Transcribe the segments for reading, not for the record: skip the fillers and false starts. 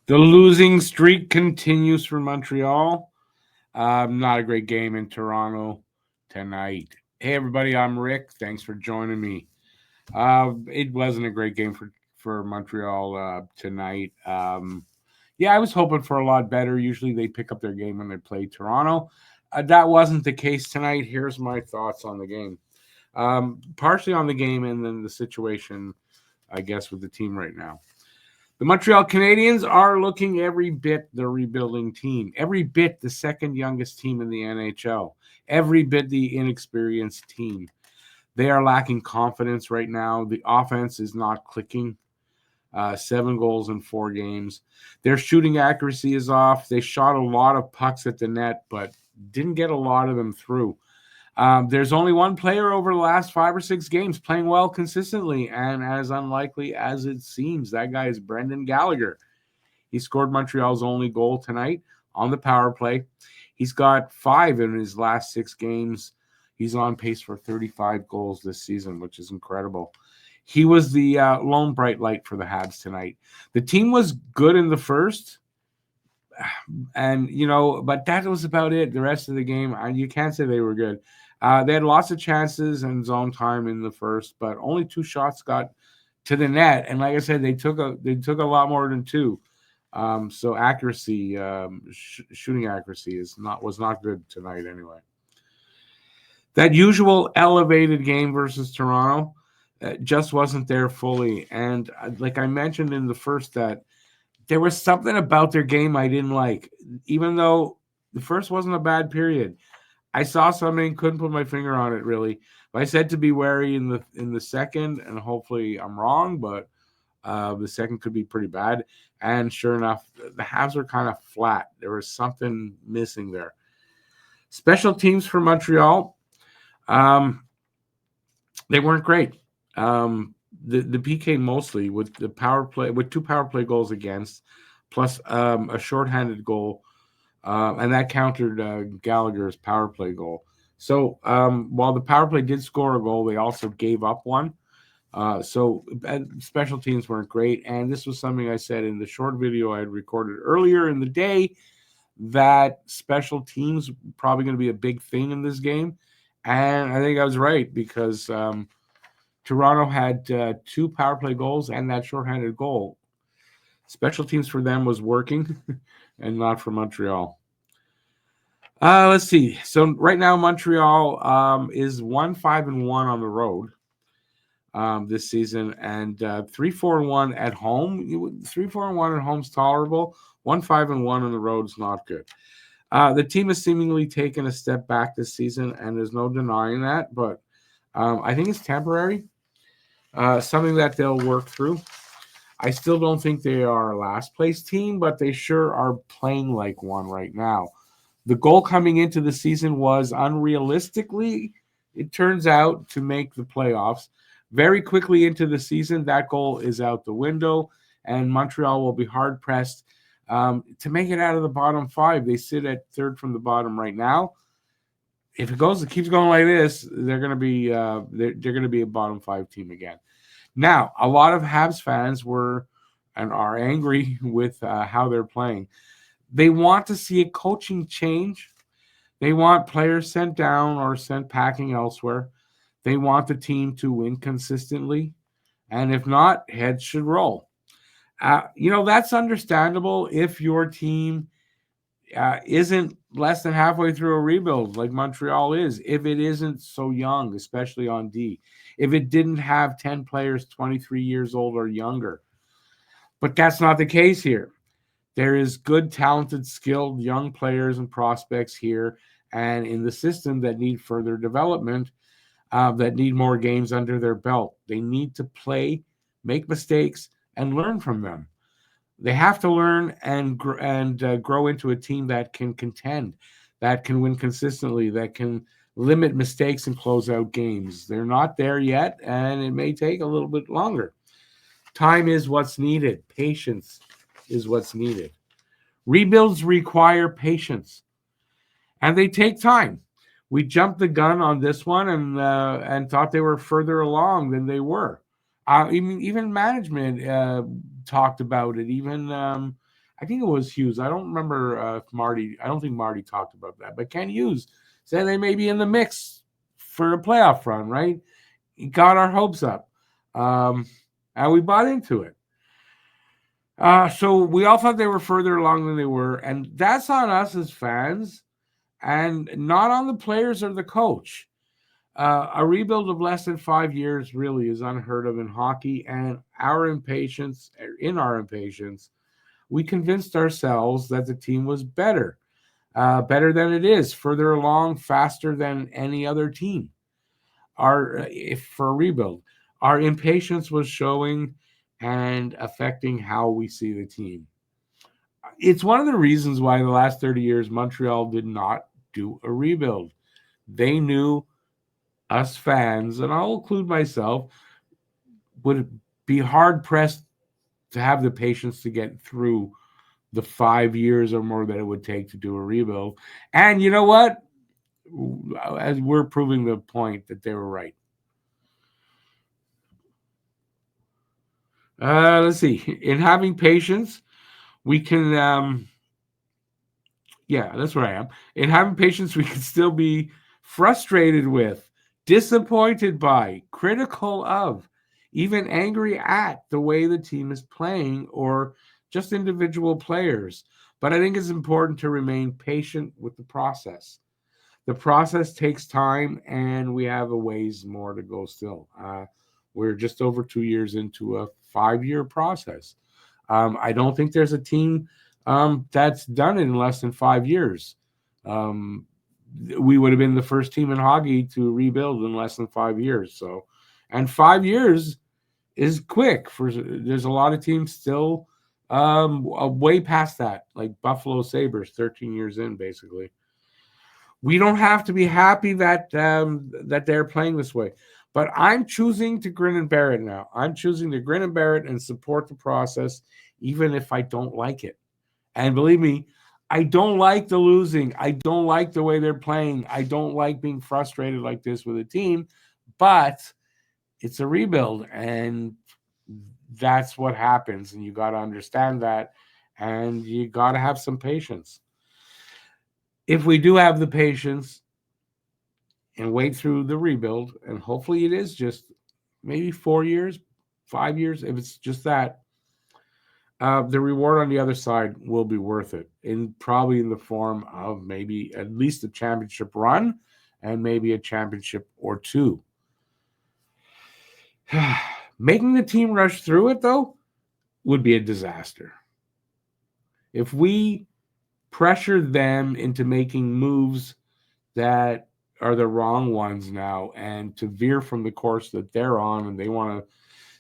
The losing streak continues for Montreal. Not a great game in Toronto tonight. Hey, everybody, I'm Rick. Thanks for joining me. It wasn't a great game for Montreal tonight. Yeah, I was hoping for a lot better. Usually they pick up their game when they play Toronto. That wasn't the case tonight. Here's my thoughts on the game. Partially on the game and then the situation, I guess, with the team right now. The Montreal Canadiens are looking every bit the rebuilding team, every bit the second youngest team in the NHL, every bit the inexperienced team. They are lacking confidence right now. The offense is not clicking. 7 goals in 4 games. Their shooting accuracy is off. They shot a lot of pucks at the net, but didn't get a lot of them through. There's only one player over the last 5 or 6 games playing well consistently, and as unlikely as it seems, that guy is Brendan Gallagher. He scored Montreal's only goal tonight on the power play. He's got 5 in his last 6 games. He's on pace for 35 goals this season, which is incredible. He was the lone bright light for the Habs tonight. The team was good in the first, and but that was about it. The rest of the game, you can't say they were good. They had lots of chances and zone time in the first, but only 2 shots got to the net. And like I said, they took a lot more than 2. So accuracy, shooting accuracy was not good tonight anyway. That usual elevated game versus Toronto just wasn't there fully. And like I mentioned in the first, that there was something about their game I didn't like, even though the first wasn't a bad period. I saw something, couldn't put my finger on it really. But I said to be wary in the second, and hopefully I'm wrong, but the second could be pretty bad. And sure enough, the Habs were kind of flat. There was something missing there. Special teams for Montreal, they weren't great. The PK mostly with the power play, with 2 power play goals against, plus a shorthanded goal. And that countered Gallagher's power play goal. So while the power play did score a goal, they also gave up one. So special teams weren't great. And this was something I said in the short video I had recorded earlier in the day, that special teams probably going to be a big thing in this game. And I think I was right, because Toronto had 2 power play goals and that shorthanded goal. Special teams for them was working and not for Montreal. Let's see. So right now, Montreal is 1-5-1 on the road this season, and 3-4-1 at home. 3-4-1 at home is tolerable. 1-5-1 on the road is not good. The team has seemingly taken a step back this season, and there's no denying that. But I think it's temporary. Something that they'll work through. I still don't think they are a last place team, but they sure are playing like one right now. The goal coming into the season was, unrealistically, it turns out, to make the playoffs. Very quickly into the season, that goal is out the window, and Montreal will be hard pressed to make it out of the bottom 5. They sit at 3rd from the bottom right now. If it keeps going like this, they're going to be they're going to be a bottom 5 team again. Now, a lot of Habs fans were and are angry with how they're playing. They want to see a coaching change. They want players sent down or sent packing elsewhere. They want the team to win consistently. And if not, heads should roll. That's understandable if your team isn't less than halfway through a rebuild like Montreal is, if it isn't so young, especially on D, if it didn't have 10 players 23 years old or younger. But that's not the case here. There is good, talented, skilled young players and prospects here and in the system that need further development, that need more games under their belt. They need to play, make mistakes, and learn from them. They have to learn and grow into a team that can contend, that can win consistently, that can limit mistakes and close out games. They're not there yet, and it may take a little bit longer. Time is what's needed. Patience is what's needed. Rebuilds require patience, and they take time. We jumped the gun on this one and thought they were further along than they were. Even management talked about it. Even I think it was Hughes. I don't remember if Marty. I don't think Marty talked about that, but Ken Hughes said they may be in the mix for a playoff run. Right? He got our hopes up, and we bought into it. So we all thought they were further along than they were, and that's on us as fans, and not on the players or the coach. A rebuild of less than 5 years really is unheard of in hockey, and in our impatience, we convinced ourselves that the team was better than it is, further along, faster than any other team. If for a rebuild, our impatience was showing and affecting how we see the team. It's one of the reasons why the last 30 years Montreal did not do a rebuild. They knew us fans, and I'll include myself, would be hard pressed to have the patience to get through the 5 years or more that it would take to do a rebuild. And you know what? As we're proving the point that they were right. Let's see. In having patience, we can. Yeah, that's where I am. In having patience, we can still be frustrated with, disappointed by, critical of, even angry at the way the team is playing or just individual players. But I think it's important to remain patient with the process. The process takes time, and we have a ways more to go still. We're just over 2 years into a 5-year process. I don't think there's a team that's done it in less than 5 years. We would have been the first team in hockey to rebuild in less than 5 years. So, and 5 years is quick. There's a lot of teams still way past that, like Buffalo Sabres, 13 years in, basically. We don't have to be happy that they're playing this way. But I'm choosing to grin and bear it now. I'm choosing to grin and bear it and support the process, even if I don't like it. And believe me, I don't like the losing. I don't like the way they're playing. I don't like being frustrated like this with a team. But it's a rebuild, and that's what happens. And you got to understand that, and you got to have some patience. If we do have the patience and wait through the rebuild, and hopefully it is just maybe 4 years, 5 years, if it's just that, the reward on the other side will be worth it, probably in the form of maybe at least a championship run and maybe a championship or two. Making the team rush through it, though, would be a disaster. If we pressure them into making moves that are the wrong ones now and to veer from the course that they're on, and they want to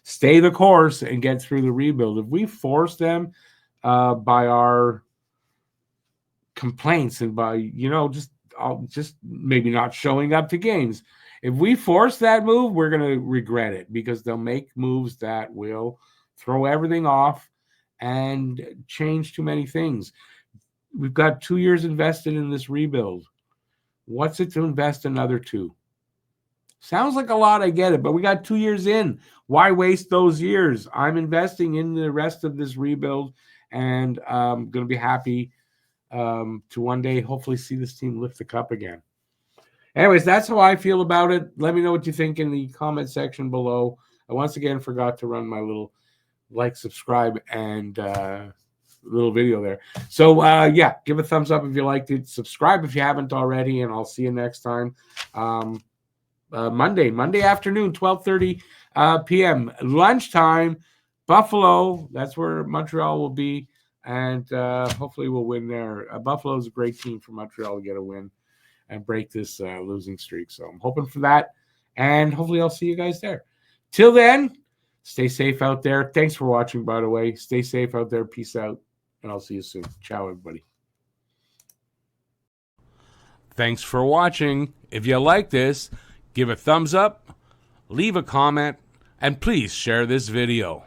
stay the course and get through the rebuild, if we force them by our complaints and by just maybe not showing up to games, if we force that move, we're going to regret it, because they'll make moves that will throw everything off and change too many things. We've got 2 years invested in this rebuild. What's it to invest another 2? Sounds like a lot, I get it, but we got 2 years in. Why waste those years? I'm investing in the rest of this rebuild, and I'm going to be happy to one day hopefully see this team lift the cup again. Anyways, that's how I feel about it. Let me know what you think in the comment section below. I once again forgot to run my little subscribe, and little video there. So yeah, give a thumbs up if you liked it. Subscribe if you haven't already, and I'll see you next time. Monday afternoon, 12:30 p.m. lunchtime, Buffalo. That's where Montreal will be, and hopefully we'll win there. Buffalo is a great team for Montreal to get a win and break this losing streak. So I'm hoping for that, and hopefully I'll see you guys there. Till then, stay safe out there. Thanks for watching, by the way. Stay safe out there. Peace out, and I'll see you soon. Ciao, everybody. Thanks for watching. If you like this, give a thumbs up, leave a comment, and please share this video.